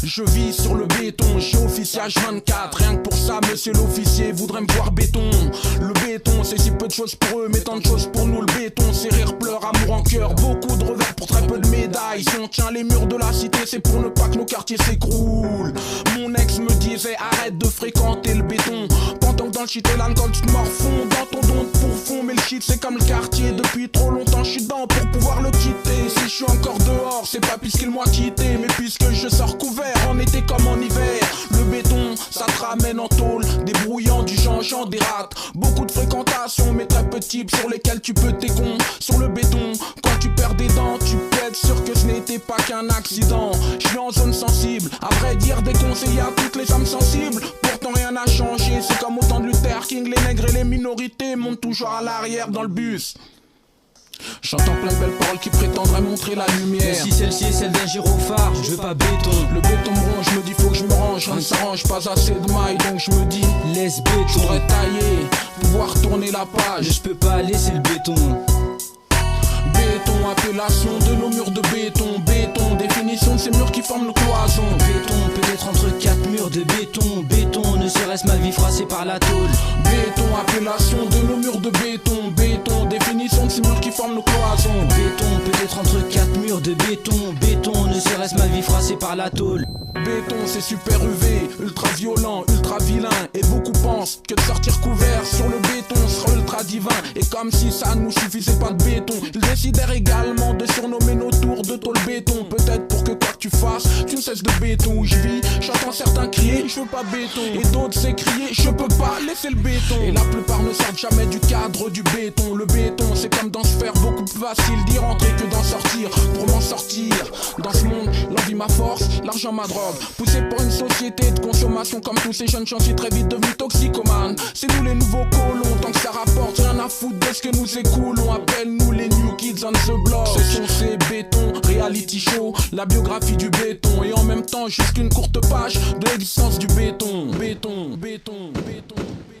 Je vis sur le béton, j'ai officier H24. Rien que pour ça, monsieur l'officier voudrait me voir béton. Le béton, c'est si peu de choses pour eux, mais tant de choses pour nous. Le béton, c'est rire, pleurs, amour en cœur. Beaucoup de revers pour très peu de médailles. Si on tient les murs de la cité, c'est pour ne pas que nos quartiers s'écroulent. Mon ex me disait arrête de fréquenter le béton. Pendant que dans le shit et l'alcool tu te morfonds dans ton don pour fond. Mais le shit c'est comme le quartier, depuis trop longtemps je suis dedans pour pouvoir le quitter. Si je suis encore dehors, c'est pas puisqu'il m'a quitté, mais puisque je sors couvert en été comme en hiver. Le béton, ça te ramène en tôle, des brouillants, du Jean-Jean, des rats. Beaucoup de fréquentation, mais très peu de types sur lesquels tu peux t'écon. Sur le béton, quand tu perds des dents, tu peux être sûr que ce n'était pas qu'un accident. Je suis en zone sensible, à vrai dire déconseillé à toutes les âmes sensibles. Pourtant rien n'a changé, c'est comme au temps de Luther King. Les nègres et les minorités montent toujours à l'arrière dans le bus. J'entends plein de belles paroles qui prétendraient montrer la lumière. Mais si celle-ci est celle d'un gyrophare, je veux pas béton. Le béton me ronge, je me dis faut que je me range. Rien ne s'arrange, pas assez de mailles, donc je me dis laisse béton. Je voudrais tailler, pouvoir tourner la page. Mais je peux pas laisser le béton. Béton, appellation de nos murs de béton. Béton, définition de ces murs qui forment nos cloisons. Béton, peut-être entre quatre murs de béton. Béton, ne serait-ce ma vie froissée par la tôle. Béton, appellation de nos murs de béton. Béton, définition de ces murs qui forment nos cloisons. Béton, peut-être entre quatre murs de béton. Béton, ne serait-ce ma vie froissée par la tôle. Béton, c'est super UV, ultra violent, ultra vilain. Et beaucoup pensent que de sortir couvert sur le béton sera ultra divin. Et comme si ça nous suffisait pas de béton, ils décidèrent également de surnommer nos tours de tôle béton. Peut-être pour que quoi que tu fasses, tu ne cesses de béton. Où je vis, j'entends certains crier, je veux pas béton. Et d'autres s'écrier, je peux pas laisser le béton. Et la plupart ne sortent jamais du cadre du béton. Le béton, c'est comme d'en se faire beaucoup plus facile d'y rentrer que d'en sortir. Pour m'en sortir, dans ce monde, l'envie ma force, l'argent ma drogue. Poussé par une société de consommation comme tous ces jeunes, j'en suis très vite devenu toxicomanes. C'est nous les nouveaux colons, tant que ça rapporte rien à foutre de ce que nous écoulons. Appelle-nous les new kids on the block. Ce sont ces bétons, reality show, la biographie du béton. Et en même temps juste une courte page de l'existence du béton. Béton, béton, béton.